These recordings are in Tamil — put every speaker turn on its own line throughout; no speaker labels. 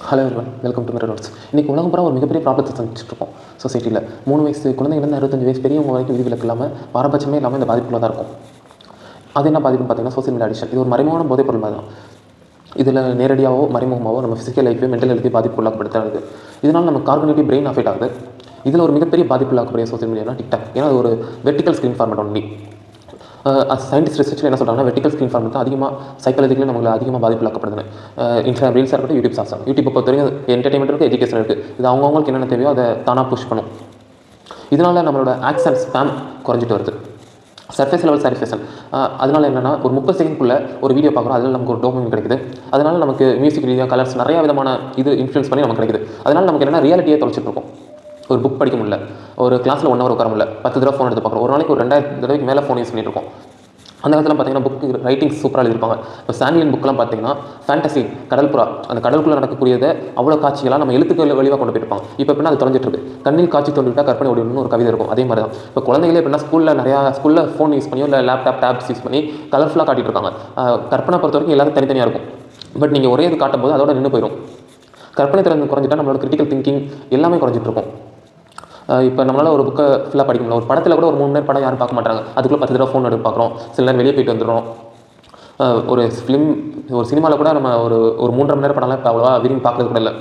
Hello everyone, welcome to mirror notes. இன்றைக்கி உலகம் பூரா ஒரு மிகப்பெரிய ப்ராப்ளத்தை சந்திச்சிட்ருக்கோம். சொசைட்டியில் 3 வயசு குழந்தைங்கலேருந்து 65 வயசு பெரியவங்க வரைக்கும் விதிவிலக்கு இல்லாமல் பாரபட்சமே இல்லாமல் இந்த பாதிப்புள்ள தான் இருக்கும். அது என்ன பாதிப்புன்னு பார்த்தீங்கன்னா சோசியல் மீடியா அடிக்ஷன். இது ஒரு மறைமுகமான போதைப் பொருள் மாதிரி தான். இதில் நேரடியாகவோ மறைமுகமாகவோ நம்ம ஃபிசிக்கல் லைஃபையும் மென்டல் ஹெல்த்தையும் பாதிப்பு உள்ளாக்கப்படுத்துறது. இதனால் நம்ம கார்கனேட்டிவ் பிரெயின் அஃபெக்ட் ஆகுது. இதில் ஒரு மிகப்பெரிய பாதிப்பு உள்ளாக்கக்கூடிய சோசியல் மீடியானா டிக்டாக். ஏன்னா அது ஒரு vertical screen format only. Scientist ரிசர்ச்சில் என்ன சொல்கிறாங்கன்னா வெர்டிக்கல் ஸ்க்ரீன் ஃபார்மேட் தான் அதிகமாக சைக்காலஜிக்கலி நம்மளுக்கு அதிகமாக பாதிப்புள்ளாக்கப்படுது. இன்ஸ்டாகிராம் ரீல்ஸாக இருக்கட்டும், யூடியூப் சாங்ஸ். யூடியூப்பை பொறுத்த வரைக்கும் என்டர்டைன்மெண்ட் இருக்குது, எஜுகேஷன் இருக்குது. இது அவங்கவுங்களுக்கு என்னென்ன தேவையோ அதை தானாக புஷ் பண்ணும். இதனால் நம்மளோட ஆக்சன் ஸ்பேம் குறைஞ்சிட்டு வருது. Surface level satisfaction. அதனால் என்னென்னா ஒரு 30 செகண்ட்குள்ளே ஒரு வீடியோ பார்க்குறோம், அதில் நமக்கு ஒரு டோபமைன் கிடைக்குது. அதனால் நமக்கு மியூசிக் ரீதியாக கலர்ஸ் நிறையா விதமான இது இன்ஃப்ளூயன்ஸ் பண்ணி நமக்கு கிடைக்குது. அதனால் நமக்கு என்னென்னா ரியாலிட்டியை தொலைச்சிட்ருக்கோம். ஒரு புக் படிக்க முடியல, ஒரு கிளாஸில் 1 ஹவர் உட்கார முடியல, 10 தடவை ஃபோன் எடுத்து பார்க்குறோம். ஒரு நாளைக்கு ஒரு 2000 தடவைக்கு மேலே ஃபோன் யூஸ் பண்ணிட்டு இருக்கோம். அந்த காலத்தில் பார்த்தீங்கன்னா புக் ரைட்டிங் சூப்பராக எழுதிருப்பாங்க. இப்போ சாண்டியன் புக்கெலாம் பார்த்தீங்கன்னா ஃபேண்டசி, கடல்புறா, அந்த கடலுக்குள்ளே நடக்கக்கூடியதை அவ்வளோ காட்சிகளாக நம்ம எழுத்துக்கள் வழியாக கொண்டு போயிருப்பாங்க. இப்போ எப்படின்னா அது தொலைஞ்சிட்டு இருக்கு. கண்ணில் காட்சி தோண்டிவிட்டால் கற்பனை ஓடினு ஒரு கவிதை இருக்கும். அதே மாதிரி தான் இப்போ குழந்தைங்களே எப்படின்னா ஸ்கூலில் ஃபோன் யூஸ் பண்ணியோ இல்லை லேப்டாப் டேப்ஸ் யூஸ் பண்ணி கலர்ஃபுல்லாக காட்டிட்டு இருக்காங்க. கற்பனை பொறுத்த வரைக்கும் எல்லாரும் தனித்தனியாக இருக்கும். பட் நீங்கள் ஒரே இது காட்டும் போது அதோட நின்று போயிடும். கற்பனை திறன் குறைஞ்சிட்டா நம்மளோட கிரிட்டிக்கல் திங்கிங் எல்லாமே குறைஞ்சிட்டு இருக்கும். இப்போ நம்மளால் ஒரு புக்கை ஃபுல்லாக படிக்க முடியல. ஒரு படத்தில் கூட ஒரு 3 மணி நேரம் படம் யாரும் பார்க்க மாட்டாங்க. அதுக்குள்ளே 10 தடவை ஃபோன் எடுத்து பார்க்குறோம். சில நேரம் வெளியே போயிட்டு வந்துடும். ஒரு சினிமாவில் கூட நம்ம ஒரு 3.5 மணி நேரம் படம்லாம் இப்போ அவ்வளோவா விரும்பி பார்க்குறது கூட இல்லை.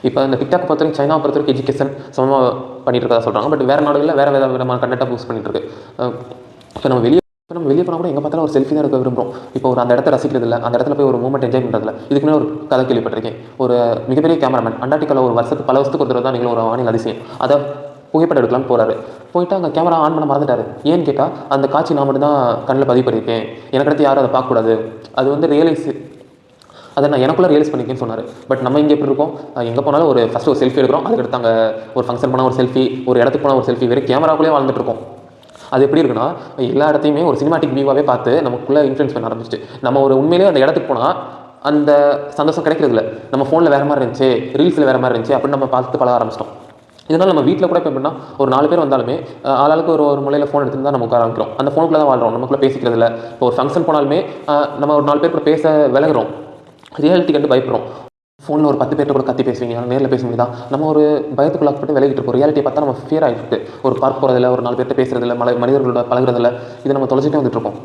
இப்போ இந்த டிக்டாக் பொறுத்த வரைக்கும் சைனாவை பொறுத்த வரைக்கும் எஜுகேஷன் சமமாக பண்ணிட்டு இருக்கதா சொல்கிறாங்க. பட் வேறு நாடுகளில் வேறு விதமான கண்டென்ட்டாக பூஸ்ட் பண்ணிட்டு இருக்கு. இப்போ நம்ம வெளியே போனால் கூட எங்கே பார்த்தாலும் ஒரு செல்ஃபி தான் எடுக்க விரும்புகிறோம். இப்போ ஒரு அந்த இடத்த ரசிக்கிறது இல்லை, அந்த இடத்துல போய் ஒரு மூமெண்ட் என்ஜாய் பண்ணுறதில்ல. இதுக்கு மேலே ஒரு கதை கேள்விப்பட்டிருக்கேன். ஒரு மிகப்பெரிய கேமராமேன் அண்டார்டிகாவில் பல வருஷத்துக்கு ஒரு தடவை தான் நீங்களும் ஒரு வானிலை அதிசயம் அதை புகைப்படம் எடுக்கலாம்னு போகிறாரு. போயிட்டு அங்கே கேமரா ஆன் பண்ண மறந்துட்டாரு. ஏன்னு கேட்டால் அந்த காட்சி நான் மட்டும் தான் கண்ணில் பதிவு பண்ணியிருக்கேன், எனக்கு அடுத்து யாரும் அதை பார்க்கக்கூடாது. அது வந்து அதை நான் எனக்குள்ளே ரியலைஸ் பண்ணிக்கேன்னு சொன்னார். பட் நம்ம இங்கே எப்படி இருக்கோம், எங்கே போனாலும் ஃபஸ்ட்டு ஒரு செல்ஃபி எடுக்கிறோம், அதுக்கடுத்து அங்கே ஒரு ஃபங்க்ஷன் போனால் ஒரு செல்ஃபி, ஒரு இடத்துக்கு போனால் ஒரு செல்ஃபி, வெறும் கேமராக்குள்ளேயே வாழ்ந்துட்டு இருக்கோம். அது எப்படி இருக்குன்னா எல்லா இடத்தையுமே ஒரு சினிமாட்டிக் வியூவாகவே பார்த்து நமக்குள்ளே இன்ஃப்ளூயன்ஸ் பண்ண ஆரம்பிச்சிட்டு நம்ம ஒரு உண்மையிலேயே அந்த இடத்துக்கு போனால் அந்த சந்தோஷம் கிடைக்கிறது இல்லை. நம்ம ஃபோனில் வேறு மாதிரி இருந்துச்சு, ரீல்ஸில் வேறு மாதிரி இருந்துச்சு அப்படின்னு நம்ம பார்த்து பழக ஆரம்பிச்சிட்டோம். இதனால் நம்ம வீட்டில் கூட இப்போ எப்படின்னா ஒரு 4 பேர் வந்தாலுமே ஆளாளுக்கு ஒரு முறையில் ஃபோன் எடுத்துட்டு தான் நம்ம உட்கார ஆரம்பிக்கிறோம். அந்த ஃபோனுக்குள்ளே தான் வாழ்கிறோம், நமக்குள்ளே பேசிக்கிறது இல்லை. இப்போ ஒரு ஃபங்க்ஷன் போனாலுமே நம்ம ஒரு 4 பேர் கூட பேச விலகுறோம், ரியாலிட்டி கண்டு பயப்படுறோம். ஃபோனில் ஒரு 10 பேர்கிட்ட கூட கத்தி பேசுவீங்க, நேரில் பேச முடியுதா? நம்ம ஒரு பயத்துக்குள்ளாக்கப்பட்டு விலகிட்டு இருக்கோம். ரியாலிட்டியை பார்த்தா நம்ம ஃபியர் ஆகிட்டு ஒரு பார்க் போகிறதில்ல, ஒரு 4 பேர்கிட்ட பேசுறதில்ல, மனிதர்களோட பழகிறதில்ல. இதை நம்ம தொலைச்சிட்டே வந்துட்டு இருக்கோம்.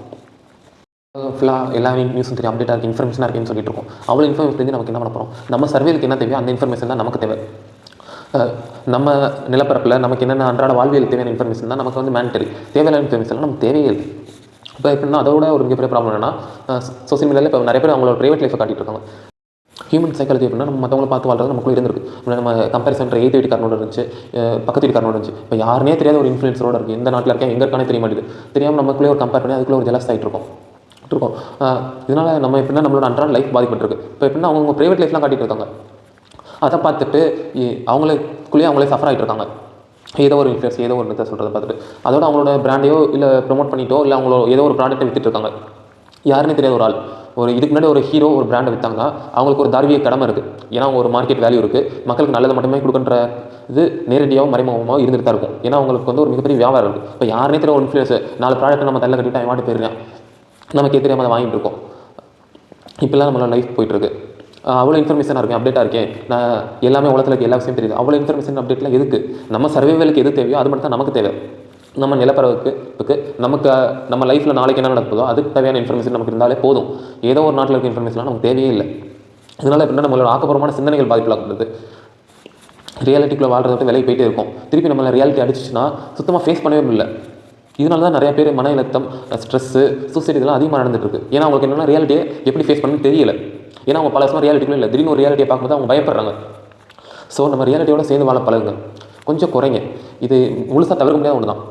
ஃபுல்லாக எல்லா நியூஸும் தெரியும், அப்டேட்டாக இருக்குது, இன்ஃபர்மேஷனாக இருக்குன்னு சொல்லிட்டு இருக்கோம். அவ்வளோ இன்ஃபர்மேஷன் தெரிஞ்சு நமக்கு என்ன பண்ண போகிறோம்? நம்ம சர்வேலுக்கு என்ன தேவையோ அந்த இன்ஃபர்மேஷன் தான் நமக்கு தேவை. நம்ம நிலப்பரப்பில் நமக்கு என்னென்ன அன்றாட வாழ்வியல் தேவையான இன்ஃபர்மேஷன் தான் நமக்கு வந்து மேண்டரி. தேவையான இன்ஃபர்மேஷன்லாம் நமக்கு தேவையே இல்லை. இப்போ எப்படின்னா அதோட ஒரு மிகப்பெரிய ப்ராப்ளம் என்னன்னா சோசியல் மீடியாவில் இப்போ நிறைய பேர் அவங்களோட ப்ரைவேட் லைஃப்பை காட்டிட்டு இருக்காங்க. ஹியூமன் சைக்காலஜி எப்படின்னா நம்ம மற்றவங்களை பார்த்து வாழ்றது நமக்குள்ளே இருந்திருக்கு. நம்ம கம்பேரிசன் 8th வீட்டுக்காரனோட இருந்துச்சு, பக்கத்து வீட்டுக்காரனோட இருந்துச்சு. இப்போ யாருனே தெரியாத ஒரு இன்ஃப்ளூயன்ஸரோட இருக்குது, எந்த நாட்டில் இருக்கேன் எங்கே இருக்கானே தெரிய மாட்டேது. தெரியாமல் நமக்குள்ளே ஒரு கம்பேர் பண்ணி அதுக்குள்ளே ஒரு ஜெலஸ் ஆகிட்டு இருக்கோம். இதனால் நம்ம எப்படின்னா நம்மளோட அன்றாட லைஃப் பாதிப்பட்டிருக்கு. இப்போ எப்படின்னா அவங்க ப்ரைவேட் லைஃப்லாம் காட்டிட்டு இருக்காங்க. அதை பார்த்துட்டு அவங்களே சஃபர் ஆகிட்டு இருக்காங்க. ஏதோ ஒரு இன்ஃப்ளூயன்ஸ் ஏதோ ஒரு இதை சொல்கிறத பார்த்துட்டு அதோட அவங்களோட பிராண்டையோ இல்லை ப்ரொமோட் பண்ணிட்டோ இல்லை அவங்களோ ஏதோ ஒரு ப்ராடக்ட்டை விற்றுட்டு இருக்காங்க. யாருன்னே தெரியாத ஒரு ஆள் இதுக்கு முன்னாடி ஒரு ஹீரோ ஒரு பிராண்டை விற்றாங்கன்னா அவங்களுக்கு ஒரு தார்மீக கடமை இருக்குது. ஏன்னா அவங்க ஒரு மார்க்கெட் வேல்யூ இருக்குது, மக்களுக்கு நல்லதை மட்டுமே கொடுக்குன்ற இது நேரடியாகவும் மறைமுகமாக இருந்துட்டு தான் இருக்கும். ஏன்னா அவங்களுக்கு வந்து ஒரு மிகப்பெரிய வியாபாரம் இருக்குது. இப்போ யாருனே தெரியாத ஒரு இன்ஃப்ளூயன்ஸ் 4 ப்ராடக்ட்டை நம்ம தள்ள கட்டிட்டு வாட்டி போயிருக்கேன், நமக்கே தெரியாமல் அதை வாங்கிட்டு இருக்கோம். இப்போல்லாம் நம்மளோட லைஃப் போயிட்டுருக்கு. அவ்வளோ இன்ஃபர்மேஷனாக இருக்கேன், அப்டேட்டாக இருக்கேன், நான் எல்லாமே உலகத்தில் இருக்க எல்லா விஷயம் தெரியுது. அவ்வளோ இன்ஃபர்மேஷன் அப்டேட்லாம் எதுக்கு? நம்ம சர்வைவலுக்கு எது தேவையோ அது மட்டும் தான் நமக்கு தேவை. நம்ம நிலப்பரவுக்கு நமக்கு நம்ம லைஃப்பில் நாளைக்கு என்ன நடக்குதோ அதுக்கு தேவையான இன்ஃபர்மேஷன் நமக்கு இருந்தாலே போதும். ஏதோ ஒரு நாட்டில் இருக்க இன்ஃபர்மேஷன்லாம் நமக்கு தேவையே இல்லை. இதனால் எப்படின்னா நம்மளோட ஆக்கப்பூர்வமான சிந்தனைகள் பாதிப்புலாக்கப்படுது. ரியாலிட்டிக்குள்ளே வாழ்றத விட்டு விலைக்கு போயிட்டே இருக்கும். திருப்பி நம்மளை ரியாலிட்டி அடிச்சிச்சுன்னா சுத்தமாக ஃபேஸ் பண்ணவே முடியல. இதனால தான் நிறைய பேர் மன அழுத்தம், ஸ்ட்ரெஸ்ஸு, சூசைட் இதெல்லாம் அதிகமாக நடந்துட்டு இருக்குது. ஏன்னா அவங்களுக்கு என்னென்னா ரியாலிட்டியை எப்படி ஃபேஸ் பண்ணணும்னு தெரியல. ஏன்னா அவங்க பல வருஷமாக ரியாலிட்டிக்குள்ளே இல்லை, திடீர்னு ஒரு ரியாலிட்டியை பார்க்கும்போது அவங்க பயப்படுறாங்க. ஸோ நம்ம ரியாலிட்டியோட சேர்ந்து வாழ பழகுங்க, கொஞ்சம் குறைங்க. இது முழுசாக தவிர்க்க முடியாத ஒன்று தான்.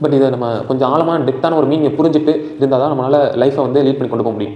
பட் இதை நம்ம கொஞ்சம் ஆழமான டெப்த்தான ஒரு மீனிங்கை புரிஞ்சுட்டு இருந்தால் தான் நம்மளால் லைஃப்பை வந்து லீட் பண்ணி கொண்டு போக முடியும்.